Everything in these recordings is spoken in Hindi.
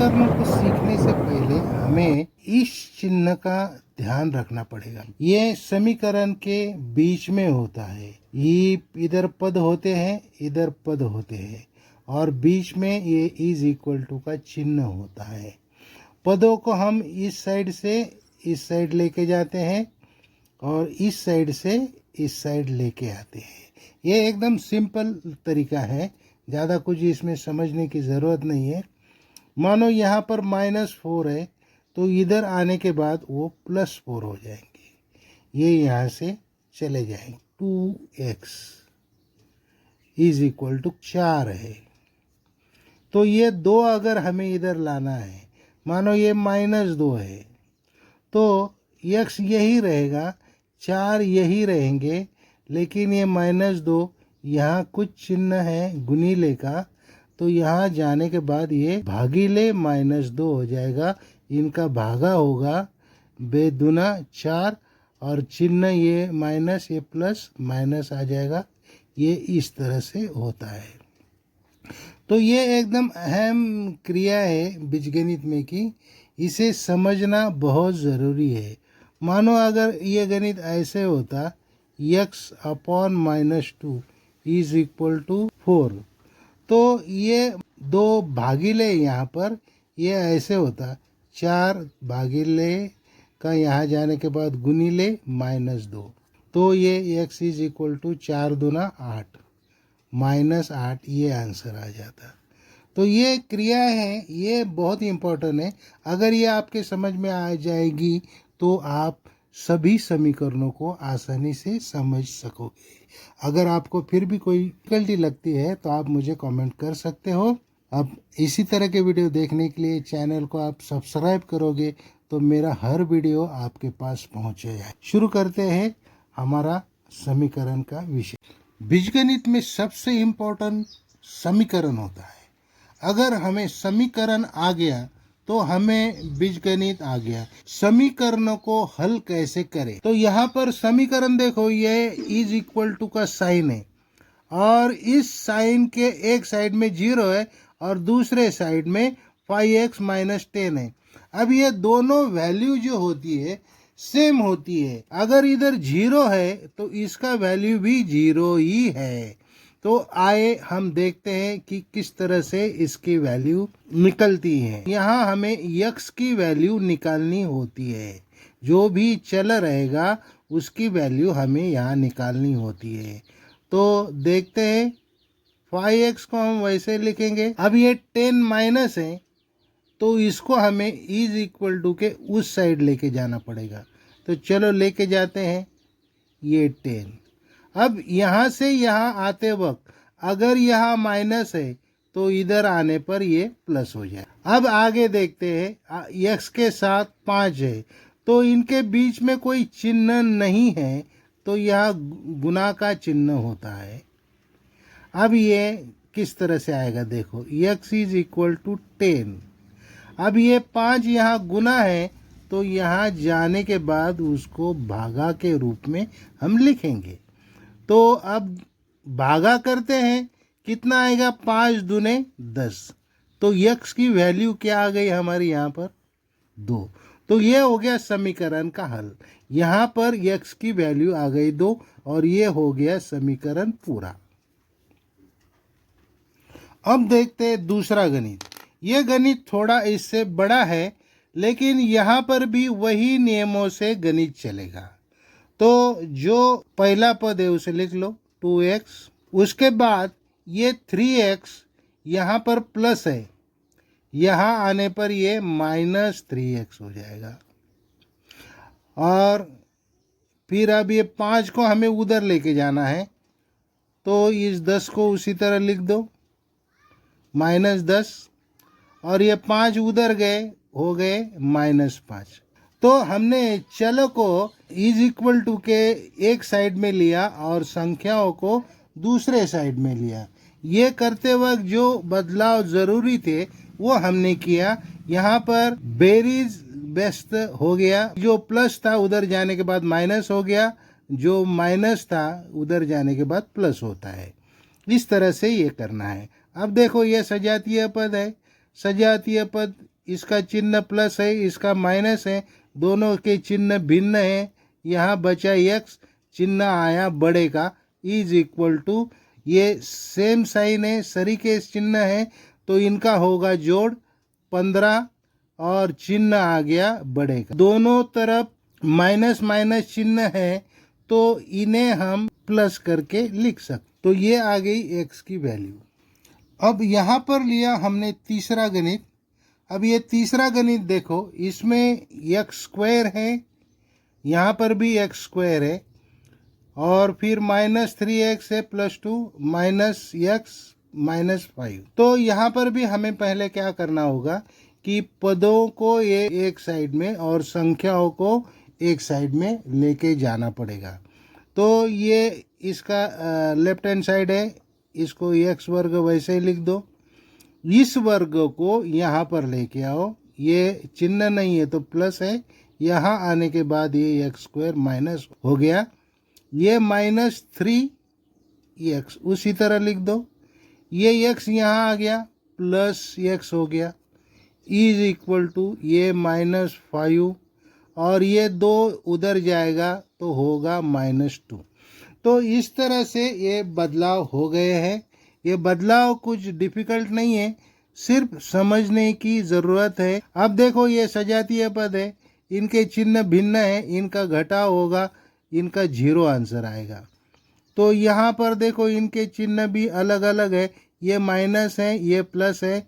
समीकरणों को सीखने से पहले हमें इस चिन्ह का ध्यान रखना पड़ेगा। ये समीकरण के बीच में होता है। ये इधर पद होते हैं, इधर पद होते हैं और बीच में ये इज इक्वल टू का चिन्ह होता है। पदों को हम इस साइड से इस साइड लेके जाते हैं और इस साइड से इस साइड लेके आते हैं। ये एकदम सिंपल तरीका है, ज़्यादा कुछ इसमें समझने की ज़रूरत नहीं है। मानो यहाँ पर -4 है तो इधर आने के बाद वो +4 हो जाएंगे। ये यहाँ से चले जाएंगे। 2x इज इक्वल टू 4 है तो ये 2 अगर हमें इधर लाना है, मानो ये -2 है तो x यही रहेगा, 4 यही रहेंगे, लेकिन ये -2 यहाँ कुछ चिन्ह है गुणिले का, तो यहाँ जाने के बाद ये भागीले -2 हो जाएगा। इनका भागा होगा बेदुना 4 और चिन्ह ये माइनस, ये प्लस, माइनस आ जाएगा। ये इस तरह से होता है। तो ये एकदम अहम क्रिया है बीजगणित में कि इसे समझना बहुत ज़रूरी है। मानो अगर ये गणित ऐसे होता, x/-2 इज इक्वल टू 4, तो ये 2 भागीले यहाँ पर ये ऐसे होता, 4 भागीले का यहाँ जाने के बाद गुणिले -2, तो ये x इज इक्वल टू 4 दूना 8 -8, ये आंसर आ जाता। तो ये क्रिया है, ये बहुत इम्पोर्टेंट है। अगर ये आपके समझ में आ जाएगी तो आप सभी समीकरणों को आसानी से समझ सकोगे। अगर आपको फिर भी कोई डिफिकल्टी लगती है तो आप मुझे कमेंट कर सकते हो। अब इसी तरह के वीडियो देखने के लिए चैनल को आप सब्सक्राइब करोगे तो मेरा हर वीडियो आपके पास पहुंचेगा। शुरू करते हैं हमारा समीकरण का विषय। बीजगणित में सबसे इम्पोर्टेंट समीकरण होता है। अगर हमें समीकरण आ गया तो हमें बीजगणित आ गया। समीकरणों को हल कैसे करें, तो यहाँ पर समीकरण देखो, ये इज इक्वल टू का साइन है और इस साइन के एक साइड में 0 है और दूसरे साइड में 5x - 10 है। अब ये दोनों वैल्यू जो होती है सेम होती है। अगर इधर 0 है तो इसका वैल्यू भी 0 ही है। तो आए हम देखते हैं कि किस तरह से इसकी वैल्यू निकलती है। यहाँ हमें x की वैल्यू निकालनी होती है। जो भी चल रहेगा उसकी वैल्यू हमें यहाँ निकालनी होती है। तो देखते हैं, 5x को हम वैसे लिखेंगे। अब ये 10 माइनस है तो इसको हमें इज इक्वल टू के उस साइड लेके जाना पड़ेगा। तो चलो लेके जाते हैं ये 10। अब यहाँ से यहाँ आते वक्त अगर यहाँ माइनस है तो इधर आने पर ये प्लस हो जाए। अब आगे देखते हैं, x के साथ 5 है तो इनके बीच में कोई चिन्ह नहीं है तो यह गुना का चिन्ह होता है। अब ये किस तरह से आएगा, देखो, x इज इक्वल टू 10। अब ये 5 यहाँ गुना है तो यहाँ जाने के बाद उसको भागा के रूप में हम लिखेंगे। तो अब भागा करते हैं, कितना आएगा, 5 दूने 10। तो x की वैल्यू क्या आ गई हमारी यहाँ पर, 2। तो ये हो गया समीकरण का हल। यहाँ पर x की वैल्यू आ गई 2 और ये हो गया समीकरण पूरा। अब देखते हैं दूसरा गणित। ये गणित थोड़ा इससे बड़ा है लेकिन यहाँ पर भी वही नियमों से गणित चलेगा। तो जो पहला पद है उसे लिख लो, 2x। उसके बाद ये 3x यहाँ पर प्लस है, यहाँ आने पर ये -3x हो जाएगा। और फिर अब ये 5 को हमें उधर लेके जाना है तो इस 10 को उसी तरह लिख दो, -10, और ये 5 उधर गए, हो गए -5। तो हमने चलों को इज इक्वल टू के एक साइड में लिया और संख्याओं को दूसरे साइड में लिया। ये करते वक्त जो बदलाव ज़रूरी थे वो हमने किया। यहाँ पर बेरीज बेस्ट हो गया, जो प्लस था उधर जाने के बाद माइनस हो गया, जो माइनस था उधर जाने के बाद प्लस होता है। इस तरह से ये करना है। अब देखो, ये सजातीय पद है। सजातीय पद इसका चिन्ह प्लस है, इसका माइनस है, दोनों के चिन्ह भिन्न है। यहाँ बचा x, चिन्ह आया बड़े का, इज इक्वल टू, ये सेम साइन है, सरीके चिन्ह है, तो इनका होगा जोड़ 15 और चिन्ह आ गया बड़े का। दोनों तरफ माइनस माइनस चिन्ह है तो इन्हें हम प्लस करके लिख सकते। तो ये आ गई x की वैल्यू। अब यहाँ पर लिया हमने तीसरा गणित। अब ये तीसरा गणित देखो, इसमें x स्क्वायर है, यहाँ पर भी x स्क्वायर है, और फिर -3x है +2 -x -5। तो यहाँ पर भी हमें पहले क्या करना होगा कि पदों को ये एक साइड में और संख्याओं को एक साइड में लेके जाना पड़ेगा। तो ये इसका लेफ्ट हैंड साइड है, इसको x वर्ग वैसे ही लिख दो। इस वर्ग को यहाँ पर लेके आओ, ये चिन्ह नहीं है तो प्लस है, यहाँ आने के बाद ये x स्क्वायर माइनस हो गया, ये -3x उसी तरह लिख दो, ये x यहाँ आ गया प्लस x हो गया, इज इक्वल टू ये -5 और ये 2 उधर जाएगा तो होगा -2। तो इस तरह से ये बदलाव हो गए हैं। ये बदलाव कुछ डिफिकल्ट नहीं है, सिर्फ समझने की ज़रूरत है। अब देखो ये सजातीय पद है, इनके चिन्ह भिन्न है, इनका घटाव होगा, इनका 0 आंसर आएगा। तो यहाँ पर देखो इनके चिन्ह भी अलग अलग है, ये माइनस है, ये प्लस है,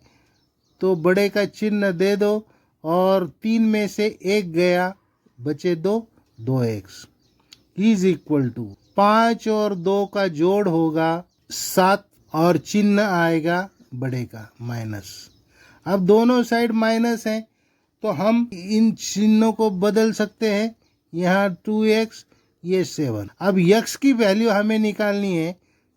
तो बड़े का चिन्ह दे दो और 3 में से 1 गया, बचे 2x इज इक्वल टू 5 और 2 का जोड़ होगा 7 और चिन्ह आएगा बड़े का माइनस। अब दोनों साइड माइनस है तो हम इन चिन्हों को बदल सकते हैं, यहाँ 2x, ये 7। अब x की वैल्यू हमें निकालनी है,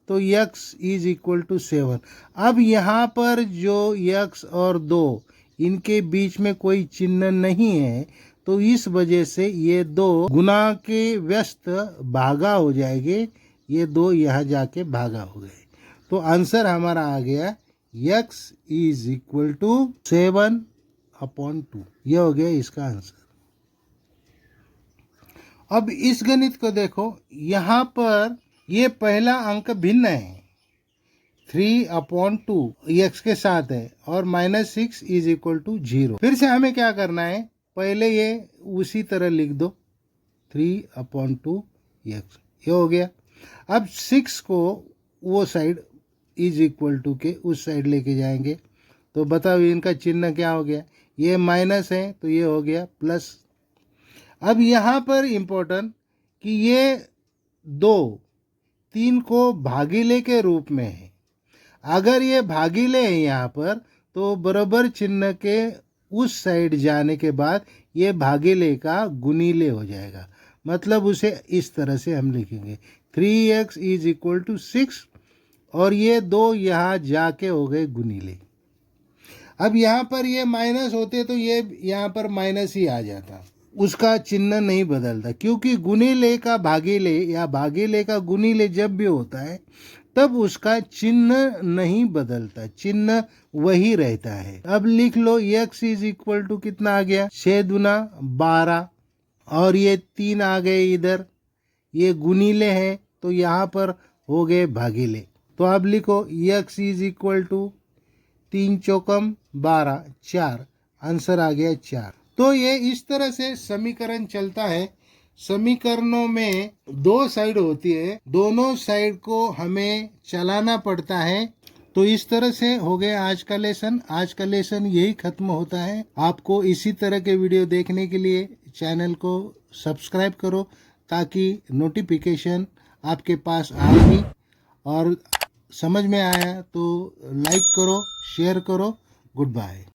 तो x इज इक्वल टू 7। अब यहाँ पर जो x और 2 इनके बीच में कोई चिन्ह नहीं है, तो इस वजह से ये 2 गुना के व्यस्त भागा हो जाएंगे, ये 2 यहाँ जाके भागा हो गए। तो आंसर हमारा आ गया x इज इक्वल टू 7/2। यह हो गया इसका आंसर। अब इस गणित को देखो, यहाँ पर ये पहला अंक भिन्न है, 3/2 x के साथ है और -6 इज इक्वल टू 0। फिर से हमें क्या करना है, पहले ये उसी तरह लिख दो 3/2 x, ये हो गया। अब 6 को वो साइड इज इक्वल टू के उस साइड लेके जाएंगे, तो बताओ इनका चिन्ह क्या हो गया, ये माइनस है तो ये हो गया प्लस। अब यहाँ पर इम्पोर्टेंट कि ये 2 3 को भागीले के रूप में है, अगर ये भागीले है यहाँ पर तो बराबर चिन्ह के उस साइड जाने के बाद ये भागीले का गुनीले हो जाएगा, मतलब उसे इस तरह से हम लिखेंगे 3x इज इक्वल टू 6 और ये 2 यहाँ जाके हो गए गुनीले। अब यहाँ पर ये माइनस होते तो ये यहाँ पर माइनस ही आ जाता, उसका चिन्ह नहीं बदलता, क्योंकि गुनीले का भागीले या भागीले का गुनीले जब भी होता है तब उसका चिन्ह नहीं बदलता, चिन्ह वही रहता है। अब लिख लो x इज इक्वल टू कितना आ गया, 6 दूना 12 और ये 3 आ गए इधर, ये गुनीले हैं तो यहाँ पर हो गए भागीले। तो अब लिखो x इज इक्वल टू 3 चौकम 12 4, आंसर आ गया 4। तो ये इस तरह से समीकरण चलता है। समीकरणों में 2 साइड होती है, दोनों साइड को हमें चलाना पड़ता है। तो इस तरह से हो गया आज का लेसन। आज का लेसन यही खत्म होता है। आपको इसी तरह के वीडियो देखने के लिए चैनल को सब्सक्राइब करो, ताकि नोटिफिकेशन आपके पास आएगी। और समझ में आया तो लाइक करो, शेयर करो। Good bye.